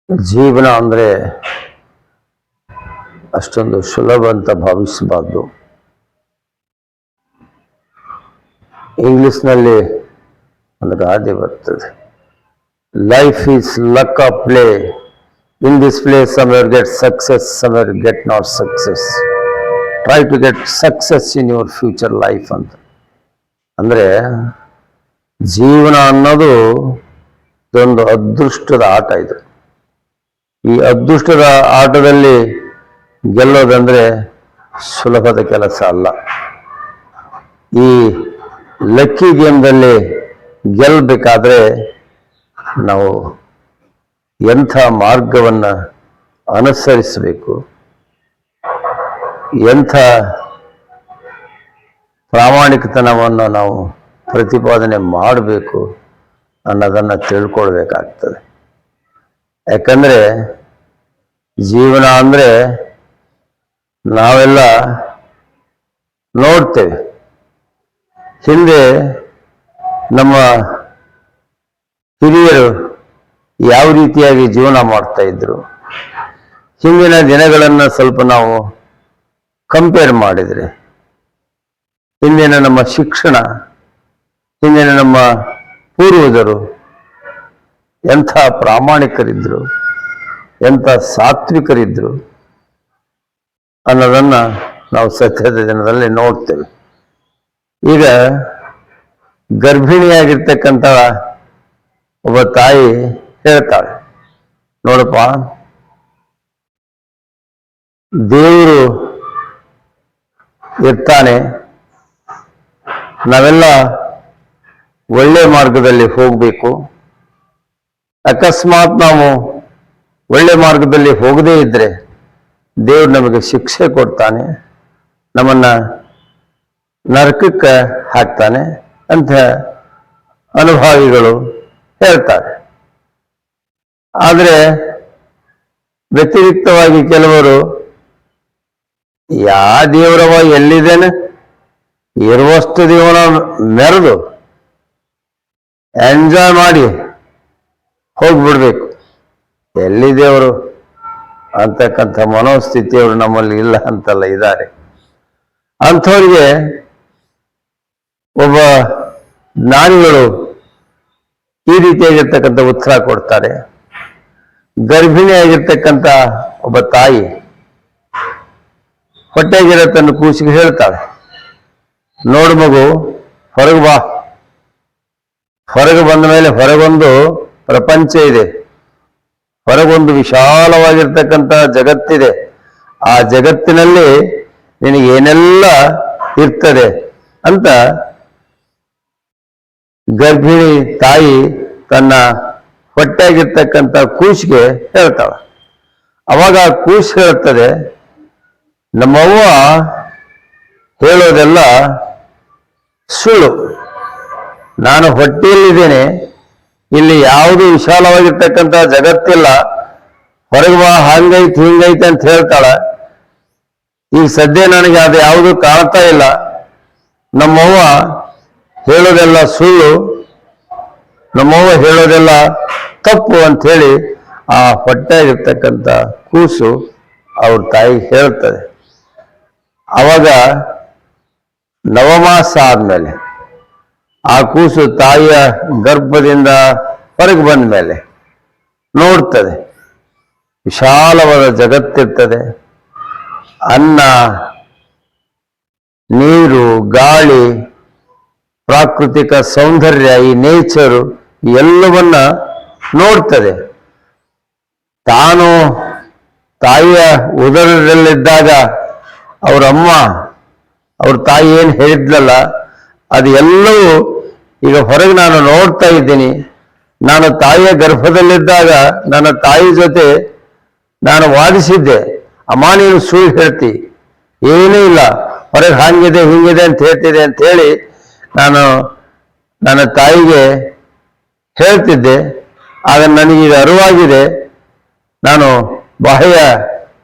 ಜೀವನ ಅಂದರೆ ಅಷ್ಟೊಂದು ಸುಲಭ ಅಂತ ಭಾವಿಸಬಾರ್ದು. ಇಂಗ್ಲಿಷ್ನಲ್ಲಿ ಒಂದು ಗಾದೆ ಬರ್ತದೆ, life is luck of play. In this play somewhere get success, somewhere get not success. Try to get success in your future life ಅಂತ. ಅಂದರೆ ಜೀವನ ಅನ್ನೋದು ಒಂದು ಅದೃಷ್ಟದ ಆಟ. ಇದು ಈ ಅದೃಷ್ಟದ ಆಟದಲ್ಲಿ ಗೆಲ್ಲೋದಂದ್ರೆ ಸುಲಭದ ಕೆಲಸ ಅಲ್ಲ. ಈ ಲಕ್ಕಿ ಗೇಮ್ದಲ್ಲಿ ಗೆಲ್ಲಬೇಕಾದ್ರೆ ನಾವು ಎಂಥ ಮಾರ್ಗವನ್ನು ಅನುಸರಿಸಬೇಕು, ಎಂಥ ಪ್ರಾಮಾಣಿಕತನವನ್ನು ನಾವು ಪ್ರತಿಪಾದನೆ ಮಾಡಬೇಕು ಅನ್ನೋದನ್ನು ತಿಳ್ಕೊಳ್ಬೇಕಾಗ್ತದೆ. ಯಾಕಂದರೆ ಜೀವನ ಅಂದರೆ ನಾವೆಲ್ಲ ನೋಡ್ತೇವೆ, ಹಿಂದೆ ನಮ್ಮ ಹಿರಿಯರು ಯಾವ ರೀತಿಯಾಗಿ ಜೀವನ ಮಾಡ್ತಾ ಇದ್ರು, ಹಿಂದಿನ ದಿನಗಳನ್ನು ಸ್ವಲ್ಪ ನಾವು ಕಂಪೇರ್ ಮಾಡಿದರೆ ಹಿಂದಿನ ನಮ್ಮ ಶಿಕ್ಷಣ, ಹಿಂದಿನ ನಮ್ಮ ಪೂರ್ವಜರು ಎಂಥ ಪ್ರಾಮಾಣಿಕರಿದ್ರು, ಎಂಥ ಸಾತ್ವಿಕರಿದ್ರು ಅನ್ನೋದನ್ನು ನಾವು ಸತ್ಯದ ದಿನದಲ್ಲಿ ನೋಡ್ತೇವೆ. ಈಗ ಗರ್ಭಿಣಿಯಾಗಿರ್ತಕ್ಕಂಥ ಒಬ್ಬ ತಾಯಿ ಹೇಳ್ತಾಳೆ, ನೋಡಪ್ಪ, ದೇವರು ಇರ್ತಾನೆ, ನಾವೆಲ್ಲ ಒಳ್ಳೆ ಮಾರ್ಗದಲ್ಲಿ ಹೋಗಬೇಕು. ಅಕಸ್ಮಾತ್ ನಾವು ಒಳ್ಳೆ ಮಾರ್ಗದಲ್ಲಿ ಹೋಗದೇ ಇದ್ರೆ ದೇವರು ನಮಗೆ ಶಿಕ್ಷೆ ಕೊಡ್ತಾನೆ, ನಮ್ಮನ್ನ ನರಕಕ್ಕೆ ಹಾಕ್ತಾನೆ ಅಂತ ಅನುಭವಿಗಳು ಹೇಳ್ತಾರೆ. ಆದರೆ ವ್ಯತಿರಿಕ್ತವಾಗಿ ಕೆಲವರು, ಯಾವ ದೇವರವ ಎಲ್ಲಿದ್ದೇನೆ, ಇರುವಷ್ಟು ದೇವನ ಮೆರೆದು ಎಂಜಾಯ್ ಮಾಡಿ ಹೋಗ್ಬಿಡ್ಬೇಕು, ಎಲ್ಲಿ ದೇವರು ಅಂತಕ್ಕಂಥ ಮನೋಸ್ಥಿತಿಯವರು ನಮ್ಮಲ್ಲಿ ಇಲ್ಲ ಅಂತಲ್ಲ ಇದ್ದಾರೆ. ಅಂಥವ್ರಿಗೆ ಒಬ್ಬ ಜ್ಞಾನಿಗಳು ಈ ರೀತಿಯಾಗಿರ್ತಕ್ಕಂಥ ಉತ್ತರ ಕೊಡ್ತಾರೆ. ಗರ್ಭಿಣಿಯಾಗಿರ್ತಕ್ಕಂಥ ಒಬ್ಬ ತಾಯಿ ಹೊಟ್ಟೆಗಿರೋ ತನ್ನ ಕೂಸಿಗೆ ಹೇಳ್ತಾಳೆ, ನೋಡು ಮಗು, ಹೊರಗೆ ಬಾ. ಹೊರಗೆ ಬಂದ ಮೇಲೆ ಹೊರಗೊಂದು ಪ್ರಪಂಚ ಇದೆ, ಹೊರಗೊಂದು ವಿಶಾಲವಾಗಿರ್ತಕ್ಕಂಥ ಜಗತ್ತಿದೆ. ಆ ಜಗತ್ತಿನಲ್ಲಿ ನಿನಗೆ ಏನೆಲ್ಲ ಇರ್ತದೆ ಅಂತ ಗರ್ಭಿಣಿ ತಾಯಿ ತನ್ನ ಹೊಟ್ಟೆಗಿರ್ತಕ್ಕಂಥ ಕೂಸಿಗೆ ಹೇಳ್ತಾಳೆ. ಅವಾಗ ಕೂಸು ಹೇಳ್ತದೆ, ನಮ್ಮವ್ವ ಹೇಳೋದೆಲ್ಲ ಸುಳ್ಳು, ನಾನು ಹೊಟ್ಟೆಯಲ್ಲಿದ್ದೇನೆ, ಇಲ್ಲಿ ಯಾವುದು ವಿಶಾಲವಾಗಿರ್ತಕ್ಕಂಥ ಜಗತ್ತಿಲ್ಲ, ಹೊರಗೆ ಬಾ, ಹಂಗೈತೆ ಹಿಂಗೈತೆ ಅಂತ ಹೇಳ್ತಾಳೆ. ಈಗ ಸದ್ಯ ನನಗೆ ಅದು ಯಾವುದು ಕಾಣ್ತಾ ಇಲ್ಲ, ನಮ್ಮವ್ವ ಹೇಳೋದೆಲ್ಲ ಸುಳ್ಳು, ನಮ್ಮವ್ವ ಹೇಳೋದೆಲ್ಲ ತಪ್ಪು ಅಂಥೇಳಿ ಆ ಹೊಟ್ಟೆಗಿರ್ತಕ್ಕಂಥ ಕೂಸು ಅವ್ರ ತಾಯಿ ಹೇಳ್ತದೆ. ಅವಾಗ ನವಮಾಸ ಆದ್ಮೇಲೆ ಆ ಕೂಸು ತಾಯಿಯ ಗರ್ಭದಿಂದ ಹೊರಗೆ ಬಂದ ಮೇಲೆ ನೋಡ್ತದೆ, ವಿಶಾಲವಾದ ಜಗತ್ತಿರ್ತದೆ. ಅನ್ನ, ನೀರು, ಗಾಳಿ, ಪ್ರಾಕೃತಿಕ ಸೌಂದರ್ಯ, ಈ ನೇಚರು ಎಲ್ಲವನ್ನ ನೋಡ್ತದೆ. ತಾನು ತಾಯಿಯ ಉದರದಲ್ಲಿದ್ದಾಗ ಅವರಮ್ಮ, ಅವ್ರ ತಾಯಿ ಏನು ಹೇಳಿದ್ಲಲ್ಲ, ಅದು ಎಲ್ಲವೂ ಈಗ ಹೊರಗೆ ನಾನು ನೋಡ್ತಾ ಇದ್ದೀನಿ. ನಾನು ತಾಯಿಯ ಗರ್ಭದಲ್ಲಿದ್ದಾಗ ನನ್ನ ತಾಯಿ ಜೊತೆ ನಾನು ವಾದಿಸಿದ್ದೆ, ಅಮ್ಮ ನೀನು ಸುಳ್ಳು ಹೇಳ್ತಿ, ಏನೂ ಇಲ್ಲ, ಹೊರಗೆ ಹಂಗಿದೆ ಹಿಂಗಿದೆ ಅಂತ ಹೇಳ್ತಿದೆ ಅಂತ ಹೇಳಿ ನಾನು ನನ್ನ ತಾಯಿಗೆ ಹೇಳ್ತಿದ್ದೆ. ಆಗ ನನಗೀಗ ಅರಿವಾಗಿದೆ, ನಾನು ಬಾಹ್ಯ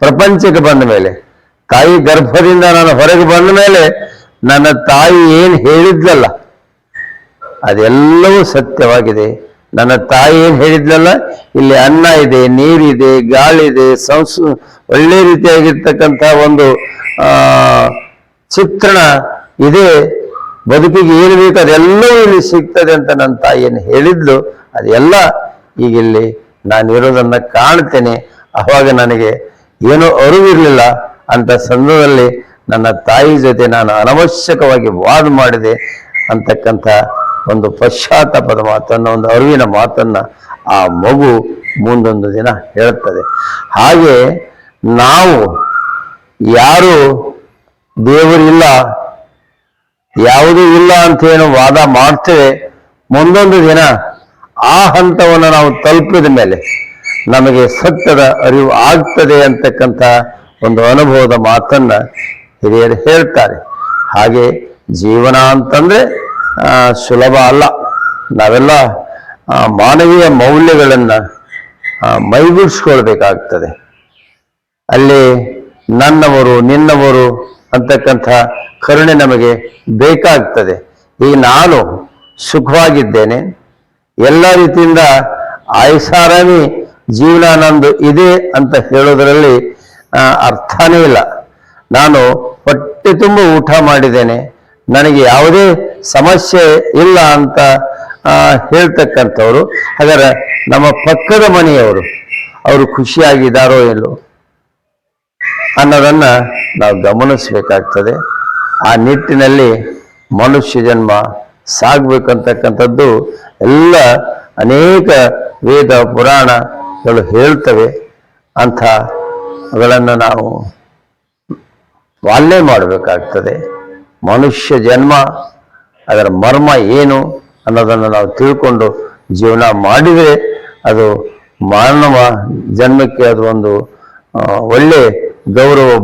ಪ್ರಪಂಚಕ್ಕೆ ಬಂದ ಮೇಲೆ, ತಾಯಿ ಗರ್ಭದಿಂದ ನಾನು ಹೊರಗೆ ಬಂದ ಮೇಲೆ ನನ್ನ ತಾಯಿ ಏನು ಹೇಳಿದ್ಲಲ್ಲ ಅದೆಲ್ಲವೂ ಸತ್ಯವಾಗಿದೆ, ನನ್ನ ತಾಯಿ ಏನ್ ಹೇಳಿದ್ಲಲ್ಲ, ಇಲ್ಲಿ ಅನ್ನ ಇದೆ, ನೀರಿದೆ, ಗಾಳಿದೆ, ಒಳ್ಳೆ ರೀತಿಯಾಗಿರ್ತಕ್ಕಂಥ ಒಂದು ಚಿತ್ರಣ ಇದೆ, ಬದುಕಿಗೆ ಏನು ಬೇಕು ಅದೆಲ್ಲವೂ ಇಲ್ಲಿ ಸಿಗ್ತದೆ ಅಂತ ನನ್ನ ತಾಯಿಯನ್ನು ಹೇಳಿದ್ಲು. ಅದೆಲ್ಲ ಈಗ ಇಲ್ಲಿ ನಾನಿರೋದನ್ನ ಕಾಣ್ತೇನೆ. ಅವಾಗ ನನಗೆ ಏನೂ ಅರಿವಿರಲಿಲ್ಲ. ಅಂತ ಸಂದರ್ಭದಲ್ಲಿ ನನ್ನ ತಾಯಿ ಜೊತೆ ನಾನು ಅನವಶ್ಯಕವಾಗಿ ವಾದ ಮಾಡಿದೆ ಅಂತಕ್ಕಂಥ ಒಂದು ಪಶ್ಚಾತ್ತಾಪದ ಮಾತನ್ನು, ಒಂದು ಅರಿವಿನ ಮಾತನ್ನ ಆ ಮಗು ಮುಂದೊಂದು ದಿನ ಹೇಳ್ತದೆ. ಹಾಗೆ ನಾವು ಯಾರು ದೇವರಿಲ್ಲ, ಯಾವುದೂ ಇಲ್ಲ ಅಂತ ಏನು ವಾದ ಮಾಡ್ತೇವೆ, ಮುಂದೊಂದು ದಿನ ಆ ಹಂತವನ್ನು ನಾವು ತಲುಪಿದ ಮೇಲೆ ನಮಗೆ ಸತ್ಯದ ಅರಿವು ಆಗ್ತದೆ ಅಂತಕ್ಕಂಥ ಒಂದು ಅನುಭವದ ಮಾತನ್ನ ಹಿರಿಯರು ಹೇಳ್ತಾರೆ. ಹಾಗೆ ಜೀವನ ಅಂತಂದ್ರೆ ಸುಲಭ ಅಲ್ಲ. ನಾವೆಲ್ಲ ಮಾನವೀಯ ಮೌಲ್ಯಗಳನ್ನ ಮೈಗೂಡಿಸ್ಕೊಳ್ಬೇಕಾಗ್ತದೆ. ಅಲ್ಲಿ ನನ್ನವರು ನಿನ್ನವರು ಅಂತಕ್ಕಂಥ ಕರುಣೆ ನಮಗೆ ಬೇಕಾಗ್ತದೆ. ಈಗ ನಾನು ಸುಖವಾಗಿದ್ದೇನೆ, ಎಲ್ಲ ರೀತಿಯಿಂದ ಆಯಸಾರಾಮಿ ಜೀವನ ನಂದು ಇದೆ ಅಂತ ಹೇಳೋದರಲ್ಲಿ ಅರ್ಥನೇ ಇಲ್ಲ. ನಾನು ಹೊಟ್ಟೆ ತುಂಬ ಊಟ ಮಾಡಿದ್ದೇನೆ, ನನಗೆ ಯಾವುದೇ ಸಮಸ್ಯೆ ಇಲ್ಲ ಅಂತ ಹೇಳ್ತಕ್ಕಂಥವ್ರು, ಹಾಗಾದ್ರೆ ನಮ್ಮ ಪಕ್ಕದ ಮನೆಯವರು ಅವರು ಖುಷಿಯಾಗಿದ್ದಾರೋ ಇಲ್ಲೋ ಅನ್ನೋದನ್ನ ನಾವು ಗಮನಿಸ್ಬೇಕಾಗ್ತದೆ. ಆ ನಿಟ್ಟಿನಲ್ಲಿ ಮನುಷ್ಯ ಜನ್ಮ ಸಾಗ್ಬೇಕಂತಕ್ಕಂಥದ್ದು ಎಲ್ಲ ಅನೇಕ ವೇದ ಪುರಾಣಗಳು ಹೇಳ್ತವೆ. ಅಂಥಗಳನ್ನು ನಾವು ಪಾಲನೆ ಮಾಡಬೇಕಾಗ್ತದೆ. ಮನುಷ್ಯ ಜನ್ಮ, ಅದರ ಮರ್ಮ ಏನು ಅನ್ನೋದನ್ನು ನಾವು ತಿಳ್ಕೊಂಡು ಜೀವನ ಮಾಡಿದರೆ ಅದು ಮಾನವ ಜನ್ಮಕ್ಕೆ ಅದು ಒಂದು ಒಳ್ಳೆ ಗೌರವ